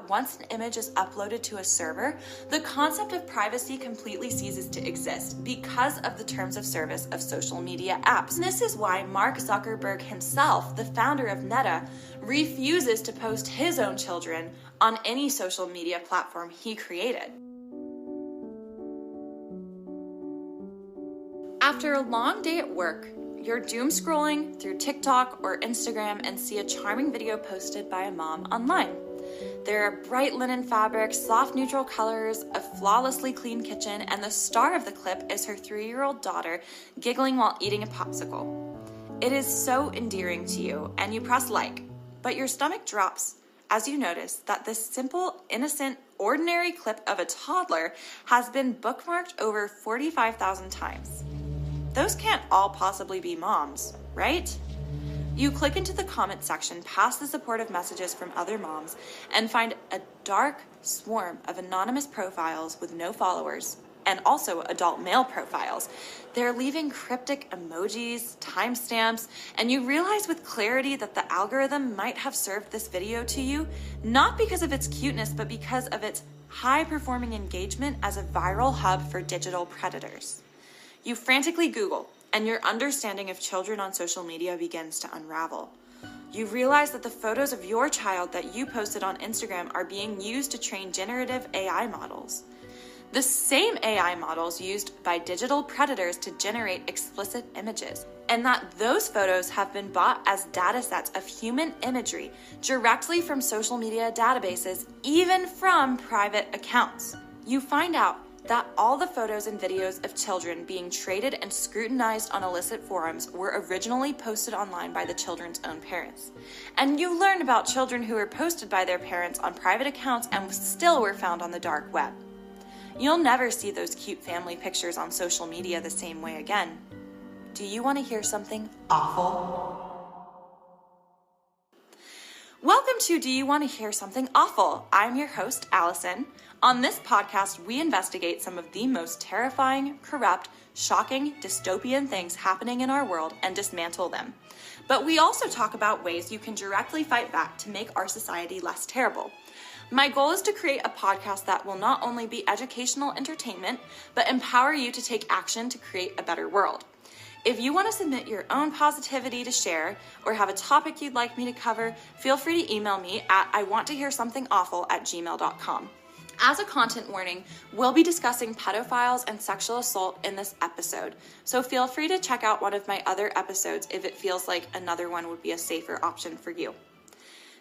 that once an image is uploaded to a server, the concept of privacy completely ceases to exist because of the terms of service of social media apps. And this is why Mark Zuckerberg himself, the founder of Meta, refuses to post his own children on any social media platform he created. After a long day at work, you're doom scrolling through TikTok or Instagram and see a charming video posted by a mom online. There are bright linen fabrics, soft neutral colors, a flawlessly clean kitchen, and the star of the clip is her 3-year-old daughter giggling while eating a popsicle. It is so endearing to you, and you press like, but your stomach drops as you notice that this simple, innocent, ordinary clip of a toddler has been bookmarked over 45,000 times. Those can't all possibly be moms, right? You click into the comment section past the supportive messages from other moms and find a dark swarm of anonymous profiles with no followers and also adult male profiles. They're leaving cryptic emojis, timestamps, and you realize with clarity that the algorithm might have served this video to you, not because of its cuteness, but because of its high-performing engagement as a viral hub for digital predators. You frantically Google, and your understanding of children on social media begins to unravel. You realize that the photos of your child that you posted on Instagram are being used to train generative AI models. The same AI models used by digital predators to generate explicit images, and that those photos have been bought as data sets of human imagery directly from social media databases, even from private accounts. You find out that all the photos and videos of children being traded and scrutinized on illicit forums were originally posted online by the children's own parents. And you learn about children who were posted by their parents on private accounts and still were found on the dark web. You'll never see those cute family pictures on social media the same way again. Do you want to hear something awful? Welcome to Do You Want to Hear Something Awful? I'm your host, Allison. On this podcast, we investigate some of the most terrifying, corrupt, shocking, dystopian things happening in our world and dismantle them. But we also talk about ways you can directly fight back to make our society less terrible. My goal is to create a podcast that will not only be educational entertainment, but empower you to take action to create a better world. If you want to submit your own positivity to share or have a topic you'd like me to cover, feel free to email me at iwanttohearsomethingawful@gmail.com. As a content warning, we'll be discussing pedophiles and sexual assault in this episode, so feel free to check out one of my other episodes if it feels like another one would be a safer option for you.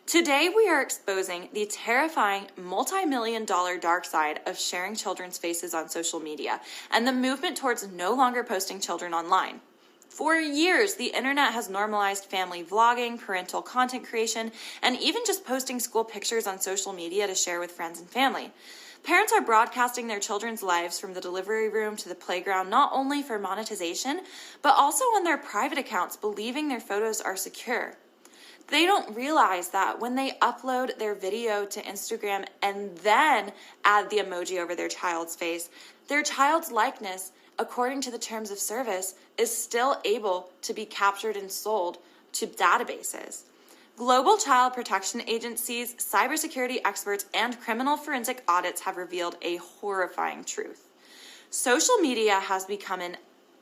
Today, we are exposing the terrifying multi-million-dollar dark side of sharing children's faces on social media and the movement towards no longer posting children online. For years, the internet has normalized family vlogging, parental content creation, and even just posting school pictures on social media to share with friends and family. Parents are broadcasting their children's lives from the delivery room to the playground, not only for monetization, but also on their private accounts, believing their photos are secure. They don't realize that when they upload their video to Instagram and then add the emoji over their child's face, their child's likeness, according to the terms of service, is still able to be captured and sold to databases. Global child protection agencies, cybersecurity experts, and criminal forensic audits have revealed a horrifying truth. Social media has become an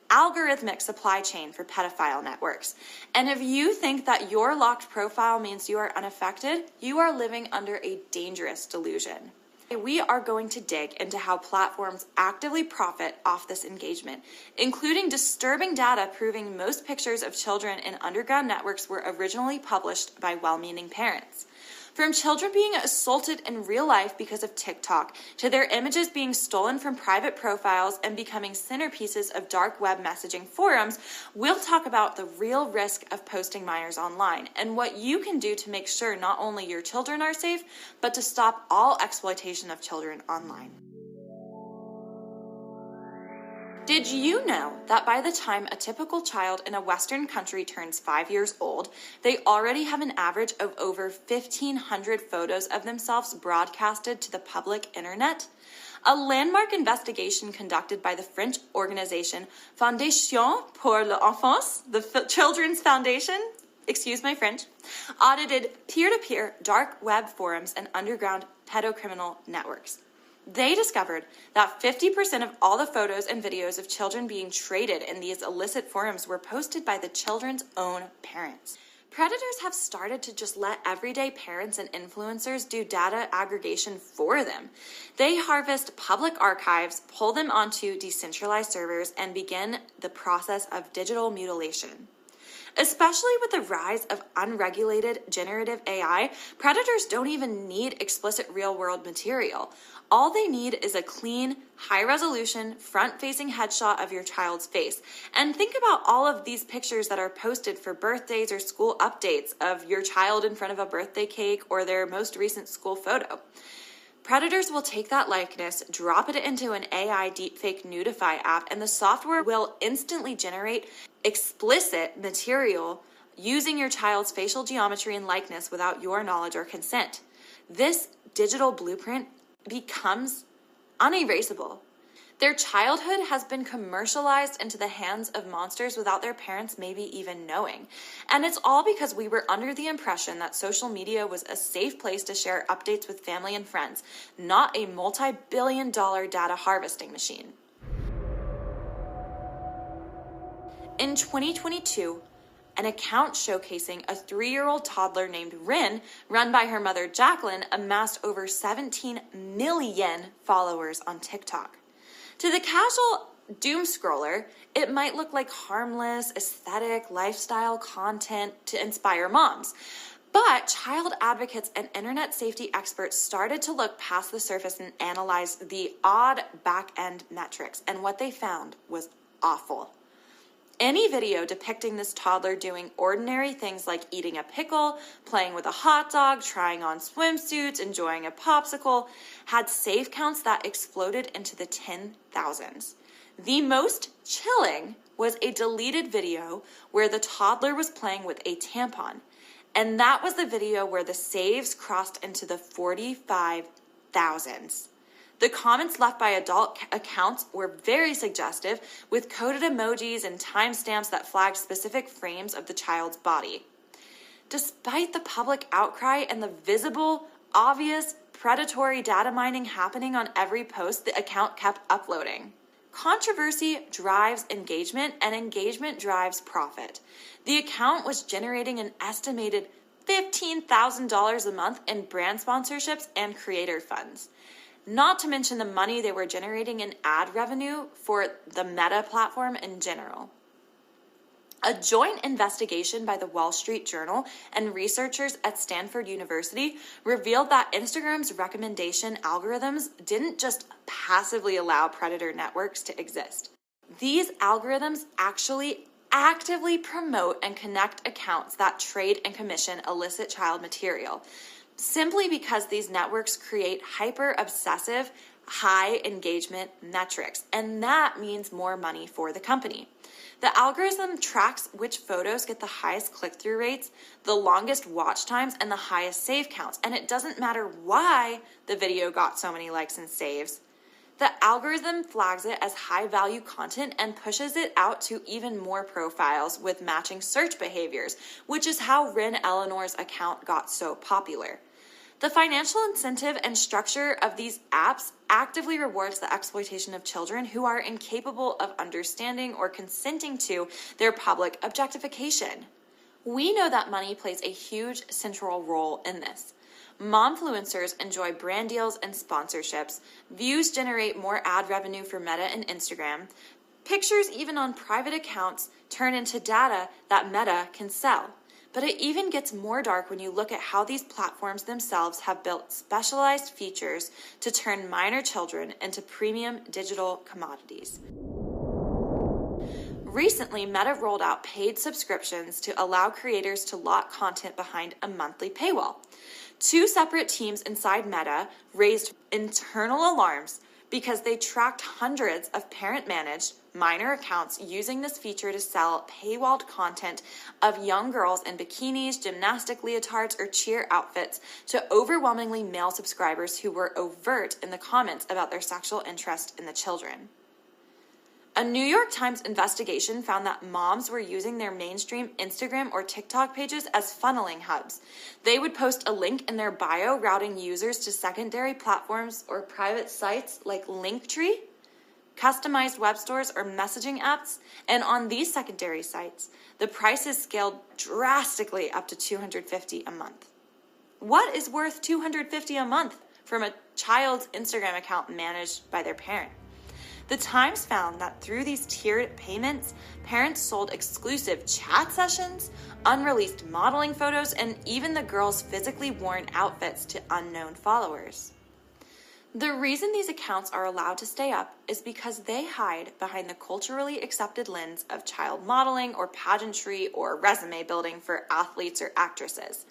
algorithmic supply chain for pedophile networks. And if you think that your locked profile means you are unaffected, you are living under a dangerous delusion. We are going to dig into how platforms actively profit off this engagement, including disturbing data proving most pictures of children in underground networks were originally published by well-meaning parents. From children being assaulted in real life because of TikTok, to their images being stolen from private profiles and becoming centerpieces of dark web messaging forums, we'll talk about the real risk of posting minors online and what you can do to make sure not only your children are safe, but to stop all exploitation of children online. Did you know that by the time a typical child in a Western country turns 5 years old, they already have an average of over 1,500 photos of themselves broadcasted to the public internet? A landmark investigation conducted by the French organization Fondation pour l'Enfance, the Children's Foundation, excuse my French, audited peer-to-peer dark web forums and underground pedocriminal networks. They discovered that 50% of all the photos and videos of children being traded in these illicit forums were posted by the children's own parents. Predators have started to just let everyday parents and influencers do data aggregation for them. They harvest public archives, pull them onto decentralized servers, and begin the process of digital mutilation. Especially with the rise of unregulated generative AI, predators don't even need explicit real-world material. All they need is a clean, high-resolution, front-facing headshot of your child's face. And think about all of these pictures that are posted for birthdays or school updates of your child in front of a birthday cake or their most recent school photo. Predators will take that likeness, drop it into an AI deepfake nudify app, and the software will instantly generate explicit material using your child's facial geometry and likeness without your knowledge or consent. This digital blueprint becomes unerasable. Their childhood has been commercialized into the hands of monsters without their parents maybe even knowing. And it's all because we were under the impression that social media was a safe place to share updates with family and friends, not a multi-billion-dollar data harvesting machine. In 2022, an account showcasing a 3-year-old toddler named Rin, run by her mother Jacqueline, amassed over 17 million followers on TikTok. To the casual doom scroller, it might look like harmless, aesthetic, lifestyle content to inspire moms. But child advocates and internet safety experts started to look past the surface and analyze the odd back-end metrics, and what they found was awful. Any video depicting this toddler doing ordinary things like eating a pickle, playing with a hot dog, trying on swimsuits, enjoying a popsicle, had save counts that exploded into the 10,000s. The most chilling was a deleted video where the toddler was playing with a tampon. And that was the video where the saves crossed into the 45,000s. The comments left by adult accounts were very suggestive, with coded emojis and timestamps that flagged specific frames of the child's body. Despite the public outcry and the visible, obvious, predatory data mining happening on every post, the account kept uploading. Controversy drives engagement, and engagement drives profit. The account was generating an estimated $15,000 a month in brand sponsorships and creator funds. Not to mention the money they were generating in ad revenue for the Meta platform in general. A joint investigation by the Wall Street Journal and researchers at Stanford University revealed that Instagram's recommendation algorithms didn't just passively allow predator networks to exist. These algorithms actually actively promote and connect accounts that trade and commission illicit child material, simply because these networks create hyper-obsessive, high-engagement metrics, and that means more money for the company. The algorithm tracks which photos get the highest click-through rates, the longest watch times, and the highest save counts, and it doesn't matter why the video got so many likes and saves. The algorithm flags it as high-value content and pushes it out to even more profiles with matching search behaviors, which is how Rin Eleanor's account got so popular. The financial incentive and structure of these apps actively rewards the exploitation of children who are incapable of understanding or consenting to their public objectification. We know that money plays a huge central role in this. Momfluencers enjoy brand deals and sponsorships. Views generate more ad revenue for Meta and Instagram. Pictures, even on private accounts, turn into data that Meta can sell. But it even gets more dark when you look at how these platforms themselves have built specialized features to turn minor children into premium digital commodities. Recently, Meta rolled out paid subscriptions to allow creators to lock content behind a monthly paywall. 2 separate teams inside Meta raised internal alarms because they tracked hundreds of parent-managed minor accounts using this feature to sell paywalled content of young girls in bikinis, gymnastic leotards, or cheer outfits to overwhelmingly male subscribers who were overt in the comments about their sexual interest in the children. A New York Times investigation found that moms were using their mainstream Instagram or TikTok pages as funneling hubs. They would post a link in their bio routing users to secondary platforms or private sites like Linktree, customized web stores, or messaging apps. And on these secondary sites, the prices scaled drastically up to $250 a month. What is worth $250 a month from a child's Instagram account managed by their parent? The Times found that through these tiered payments, parents sold exclusive chat sessions, unreleased modeling photos, and even the girls' physically worn outfits to unknown followers. The reason these accounts are allowed to stay up is because they hide behind the culturally accepted lens of child modeling or pageantry or resume building for athletes or actresses.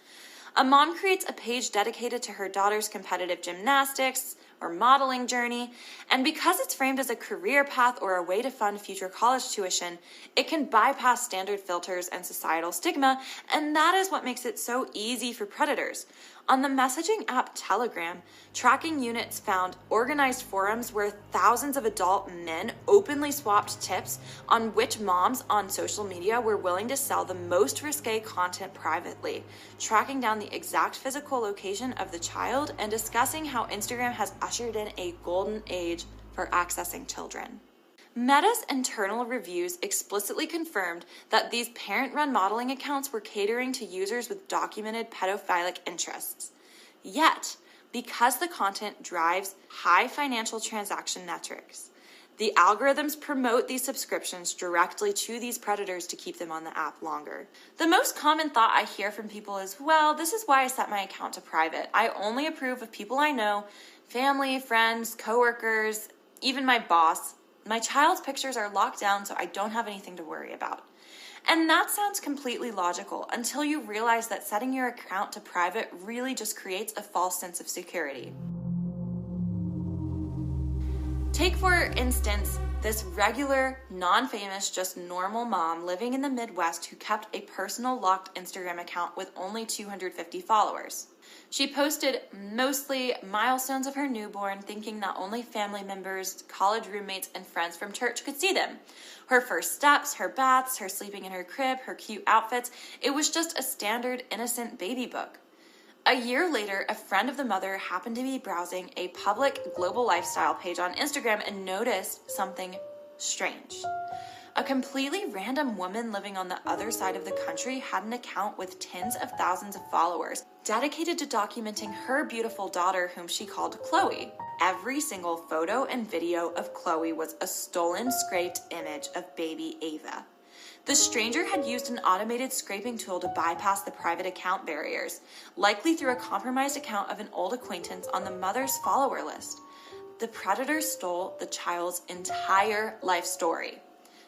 A mom creates a page dedicated to her daughter's competitive gymnastics or modeling journey, and because it's framed as a career path or a way to fund future college tuition, it can bypass standard filters and societal stigma, and that is what makes it so easy for predators. On the messaging app Telegram, tracking units found organized forums where thousands of adult men openly swapped tips on which moms on social media were willing to sell the most risque content privately, tracking down the exact physical location of the child and discussing how Instagram has ushered in a golden age for accessing children. Meta's internal reviews explicitly confirmed that these parent-run modeling accounts were catering to users with documented pedophilic interests. Yet, because the content drives high financial transaction metrics, the algorithms promote these subscriptions directly to these predators to keep them on the app longer. The most common thought I hear from people is, well, this is why I set my account to private. I only approve of people I know, family, friends, coworkers, even my boss. My child's pictures are locked down, so I don't have anything to worry about. And that sounds completely logical until you realize that setting your account to private really just creates a false sense of security. Take, for instance, this regular, non-famous, just normal mom living in the Midwest who kept a personal locked Instagram account with only 250 followers. She posted mostly milestones of her newborn, thinking that only family members, college roommates, and friends from church could see them. Her first steps, her baths, her sleeping in her crib, her cute outfits. It was just a standard, innocent baby book. A year later, a friend of the mother happened to be browsing a public global lifestyle page on Instagram and noticed something strange. A completely random woman living on the other side of the country had an account with tens of thousands of followers dedicated to documenting her beautiful daughter, whom she called Chloe. Every single photo and video of Chloe was a stolen, scraped image of baby Ava. The stranger had used an automated scraping tool to bypass the private account barriers, likely through a compromised account of an old acquaintance on the mother's follower list. The predator stole the child's entire life story.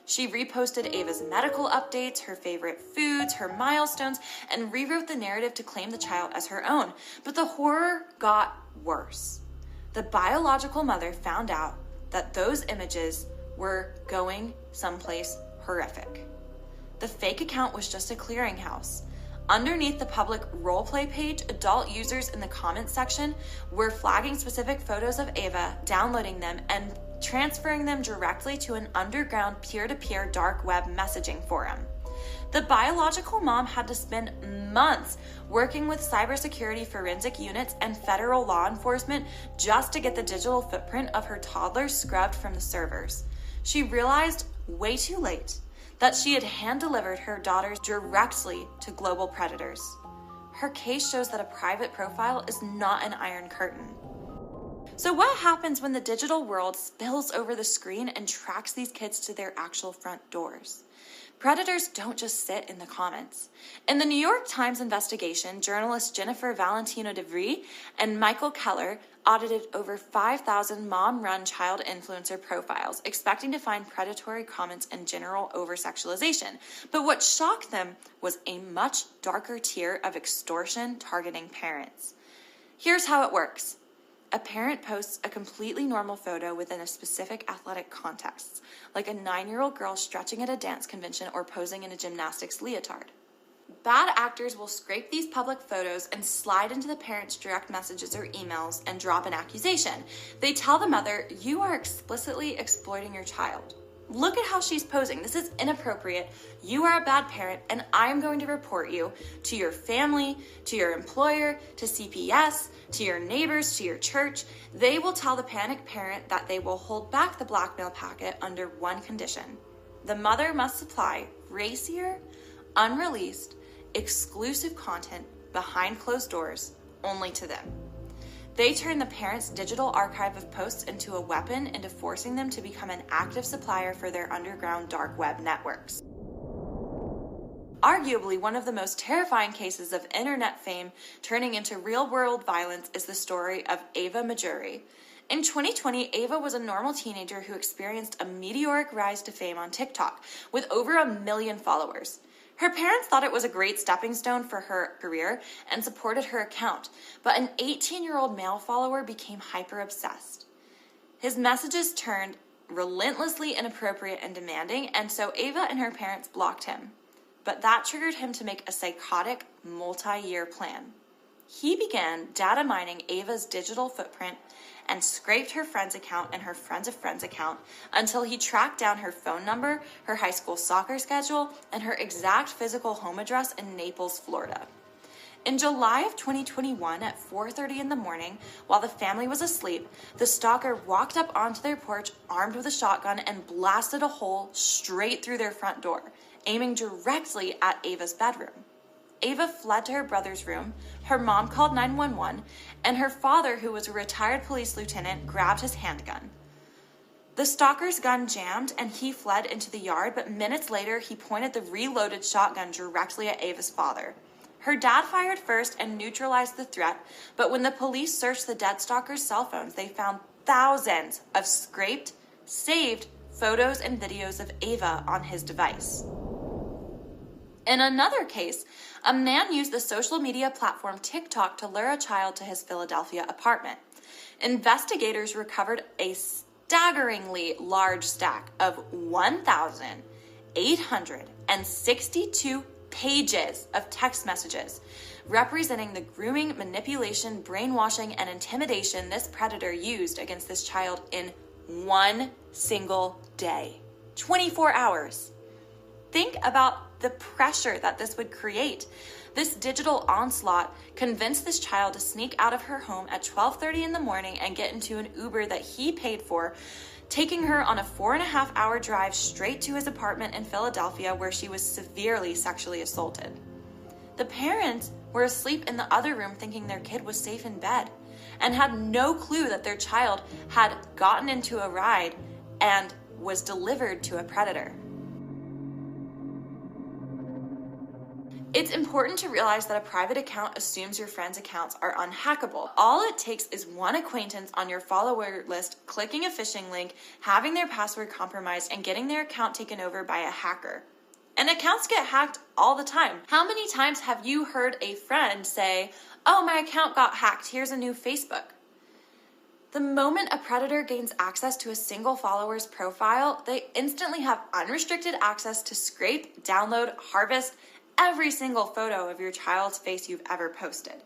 She reposted Ava's medical updates, her favorite foods, her milestones, and rewrote the narrative to claim the child as her own. But the horror got worse. The biological mother found out that those images were going someplace horrific. The fake account was just a clearinghouse. Underneath the public roleplay page, adult users in the comments section were flagging specific photos of Ava, downloading them, and transferring them directly to an underground peer-to-peer dark web messaging forum. The biological mom had to spend months working with cybersecurity forensic units and federal law enforcement just to get the digital footprint of her toddler scrubbed from the servers. She realized way too late that she had hand-delivered her daughters directly to global predators. Her case shows that a private profile is not an iron curtain. So what happens when the digital world spills over the screen and tracks these kids to their actual front doors? Predators don't just sit in the comments. In the New York Times investigation, journalists Jennifer Valentino DeVries and Michael Keller audited over 5,000 mom-run child influencer profiles, expecting to find predatory comments and general over-sexualization. But what shocked them was a much darker tier of extortion targeting parents. Here's how it works. A parent posts a completely normal photo within a specific athletic context, like a 9-year-old girl stretching at a dance convention or posing in a gymnastics leotard. Bad actors will scrape these public photos and slide into the parent's direct messages or emails and drop an accusation. They tell the mother, "You are explicitly exploiting your child." Look at how she's posing. This is inappropriate. You are a bad parent, and I'm going to report you to your family, to your employer, to CPS, to your neighbors, to your church. They will tell the panicked parent that they will hold back the blackmail packet under one condition. The mother must supply racier, unreleased, exclusive content behind closed doors only to them. They turn the parents' digital archive of posts into a weapon into forcing them to become an active supplier for their underground dark web networks. Arguably, one of the most terrifying cases of internet fame turning into real-world violence is the story of Ava Majuri. In 2020, Ava was a normal teenager who experienced a meteoric rise to fame on TikTok with over 1 million followers. Her parents thought it was a great stepping stone for her career and supported her account, but an 18-year-old male follower became hyper-obsessed. His messages turned relentlessly inappropriate and demanding, and so Ava and her parents blocked him. But that triggered him to make a psychotic, multi-year plan. He began data mining Ava's digital footprint and scraped her friend's account and her friends of friends account until he tracked down her phone number, her high school soccer schedule, and her exact physical home address in Naples, Florida. In July of 2021 at 4:30 in the morning, while the family was asleep, the stalker walked up onto their porch armed with a shotgun and blasted a hole straight through their front door, aiming directly at Ava's bedroom. Ava fled to her brother's room, her mom called 911, and her father, who was a retired police lieutenant, grabbed his handgun. The stalker's gun jammed and he fled into the yard, but minutes later he pointed the reloaded shotgun directly at Ava's father. Her dad fired first and neutralized the threat, but when the police searched the dead stalker's cell phones, they found thousands of scraped, saved photos and videos of Ava on his device. In another case, a man used the social media platform TikTok to lure a child to his Philadelphia apartment. Investigators recovered a staggeringly large stack of 1,862 pages of text messages representing the grooming, manipulation, brainwashing, and intimidation this predator used against this child in one single day. 24 hours. Think about the pressure that this would create. This digital onslaught convinced this child to sneak out of her home at 12:30 in the morning and get into an Uber that he paid for, taking her on a 4.5-hour drive straight to his apartment in Philadelphia where she was severely sexually assaulted. The parents were asleep in the other room thinking their kid was safe in bed and had no clue that their child had gotten into a ride and was delivered to a predator. It's important to realize that a private account assumes your friends' accounts are unhackable. All it takes is one acquaintance on your follower list clicking a phishing link, having their password compromised, and getting their account taken over by a hacker. And accounts get hacked all the time. How many times have you heard a friend say, "Oh, my account got hacked, here's a new Facebook"? The moment a predator gains access to a single follower's profile, they instantly have unrestricted access to scrape, download, harvest every single photo of your child's face you've ever posted.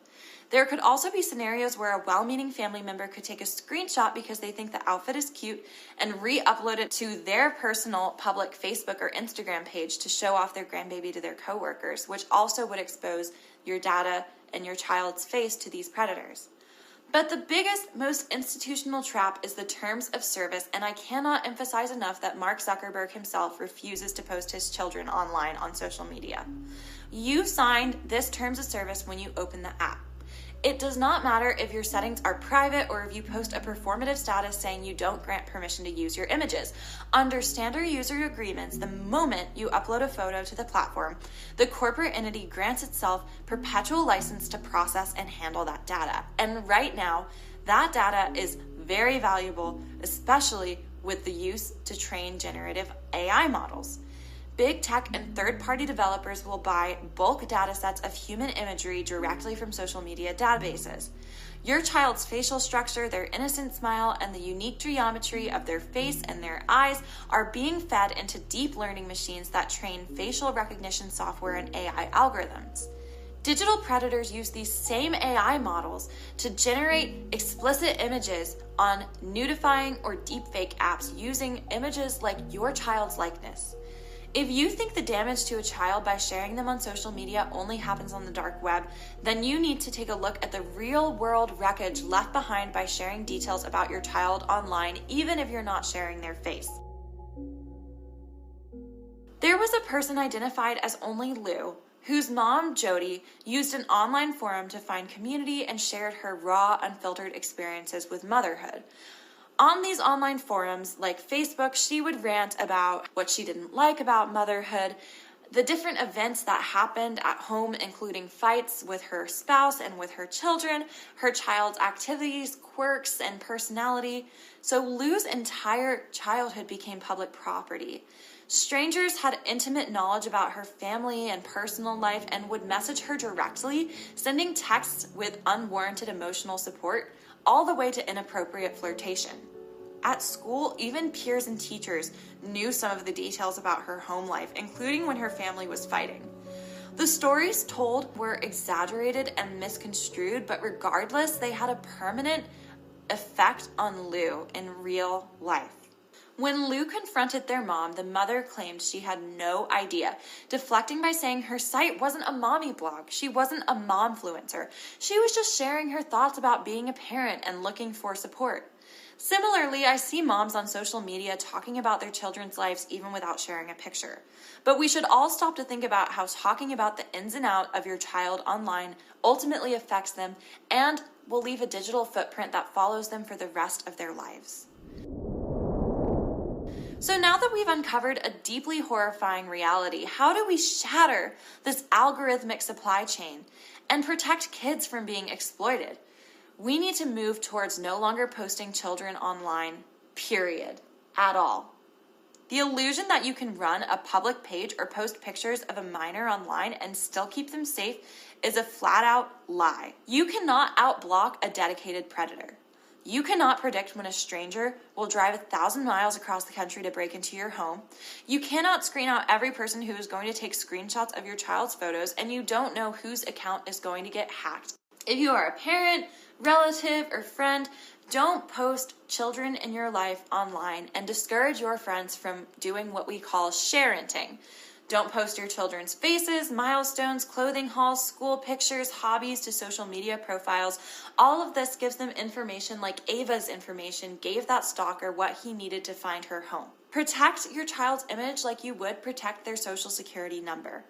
There could also be scenarios where a well-meaning family member could take a screenshot because they think the outfit is cute and re-upload it to their personal public Facebook or Instagram page to show off their grandbaby to their coworkers, which also would expose your data and your child's face to these predators. But the biggest, most institutional trap is the terms of service, and I cannot emphasize enough that Mark Zuckerberg himself refuses to post his children online on social media. You signed this terms of service when you open the app. It does not matter if your settings are private or if you post a performative status saying you don't grant permission to use your images. Under standard user agreements, the moment you upload a photo to the platform, the corporate entity grants itself perpetual license to process and handle that data. And right now, that data is very valuable, especially with the use to train generative AI models. Big tech and third-party developers will buy bulk data sets of human imagery directly from social media databases. Your child's facial structure, their innocent smile, and the unique geometry of their face and their eyes are being fed into deep learning machines that train facial recognition software and AI algorithms. Digital predators use these same AI models to generate explicit images on nudifying or deepfake apps using images like your child's likeness. If you think the damage to a child by sharing them on social media only happens on the dark web, then you need to take a look at the real-world wreckage left behind by sharing details about your child online, even if you're not sharing their face. There was a person identified as only Lou, whose mom, Jody, used an online forum to find community and shared her raw, unfiltered experiences with motherhood. On these online forums, like Facebook, she would rant about what she didn't like about motherhood, the different events that happened at home, including fights with her spouse and with her children, her child's activities, quirks, and personality. So Lou's entire childhood became public property. Strangers had intimate knowledge about her family and personal life and would message her directly, sending texts with unwarranted emotional support, all the way to inappropriate flirtation. At school, even peers and teachers knew some of the details about her home life, including when her family was fighting. The stories told were exaggerated and misconstrued, but regardless, they had a permanent effect on Lou in real life. When Lou confronted their mom, the mother claimed she had no idea, deflecting by saying her site wasn't a mommy blog. She wasn't a momfluencer. She was just sharing her thoughts about being a parent and looking for support. Similarly, I see moms on social media talking about their children's lives even without sharing a picture. But we should all stop to think about how talking about the ins and outs of your child online ultimately affects them and will leave a digital footprint that follows them for the rest of their lives. So now that we've uncovered a deeply horrifying reality, how do we shatter this algorithmic supply chain and protect kids from being exploited? We need to move towards no longer posting children online, period, at all. The illusion that you can run a public page or post pictures of a minor online and still keep them safe is a flat-out lie. You cannot outblock a dedicated predator. You cannot predict when a stranger will drive 1,000 miles across the country to break into your home. You cannot screen out every person who is going to take screenshots of your child's photos, and you don't know whose account is going to get hacked. If you are a parent, relative, or friend, don't post children in your life online and discourage your friends from doing what we call sharenting. Don't post your children's faces, milestones, clothing hauls, school pictures, hobbies to social media profiles. All of this gives them information like Ava's information gave that stalker what he needed to find her home. Protect your child's image like you would protect their social security number.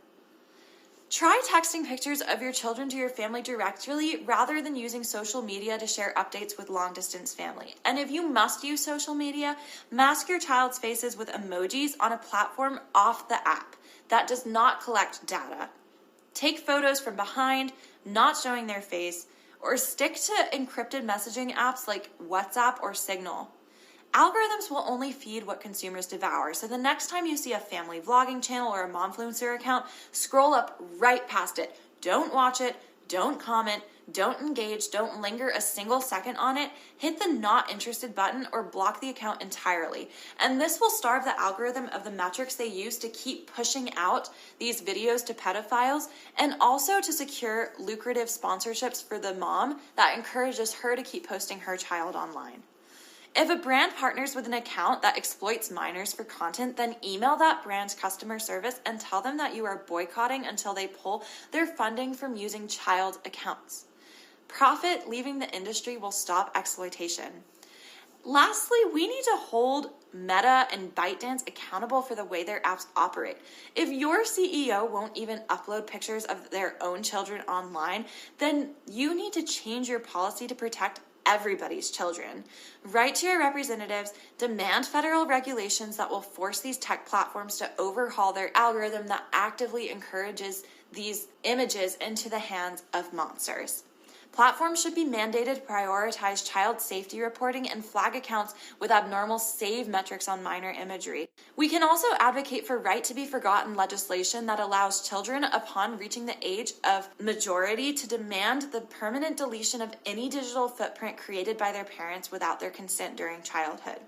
Try texting pictures of your children to your family directly rather than using social media to share updates with long-distance family. And if you must use social media, mask your child's faces with emojis on a platform off the app that does not collect data. Take photos from behind, not showing their face, or stick to encrypted messaging apps like WhatsApp or Signal. Algorithms will only feed what consumers devour, so the next time you see a family vlogging channel or a momfluencer account, scroll up right past it. Don't watch it, don't comment, don't engage, don't linger a single second on it, hit the not interested button or block the account entirely. And this will starve the algorithm of the metrics they use to keep pushing out these videos to pedophiles and also to secure lucrative sponsorships for the mom that encourages her to keep posting her child online. If a brand partners with an account that exploits minors for content, then email that brand's customer service and tell them that you are boycotting until they pull their funding from using child accounts. Profit leaving the industry will stop exploitation. Lastly, we need to hold Meta and ByteDance accountable for the way their apps operate. If your CEO won't even upload pictures of their own children online, then you need to change your policy to protect everybody's children. Write to your representatives, demand federal regulations that will force these tech platforms to overhaul their algorithm that actively encourages these images into the hands of monsters. Platforms should be mandated to prioritize child safety reporting and flag accounts with abnormal save metrics on minor imagery. We can also advocate for right to be forgotten legislation that allows children upon reaching the age of majority to demand the permanent deletion of any digital footprint created by their parents without their consent during childhood.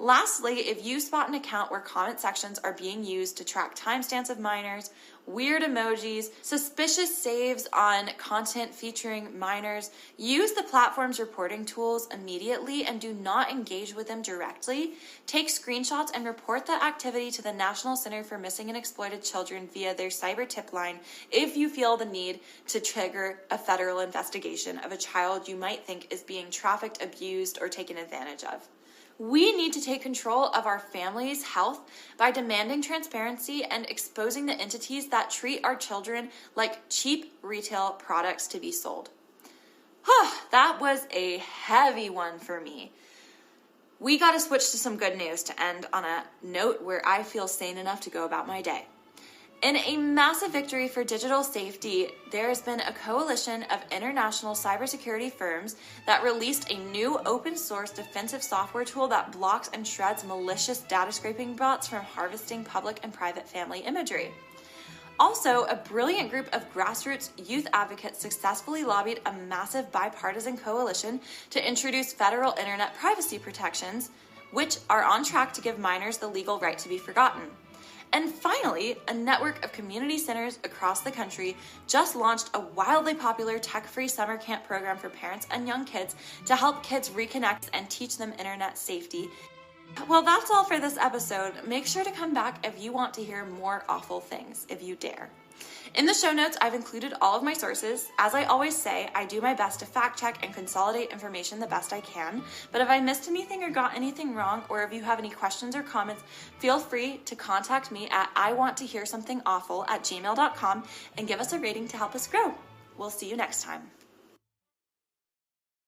Lastly, if you spot an account where comment sections are being used to track timestamps of minors, weird emojis, suspicious saves on content featuring minors, use the platform's reporting tools immediately and do not engage with them directly. Take screenshots and report the activity to the National Center for Missing and Exploited Children via their cyber tip line if you feel the need to trigger a federal investigation of a child you might think is being trafficked, abused, or taken advantage of. We need to take control of our family's health by demanding transparency and exposing the entities that treat our children like cheap retail products to be sold. That was a heavy one for me. We got to switch to some good news to end on a note where I feel sane enough to go about my day. In a massive victory for digital safety, there has been a coalition of international cybersecurity firms that released a new open source defensive software tool that blocks and shreds malicious data scraping bots from harvesting public and private family imagery. Also, a brilliant group of grassroots youth advocates successfully lobbied a massive bipartisan coalition to introduce federal internet privacy protections, which are on track to give minors the legal right to be forgotten. And finally, a network of community centers across the country just launched a wildly popular tech-free summer camp program for parents and young kids to help kids reconnect and teach them internet safety. Well, that's all for this episode. Make sure to come back if you want to hear more awful things, if you dare. In the show notes, I've included all of my sources. As I always say, I do my best to fact check and consolidate information the best I can. But if I missed anything or got anything wrong, or if you have any questions or comments, feel free to contact me at iwanttohearsomethingawful@gmail.com and give us a rating to help us grow. We'll see you next time.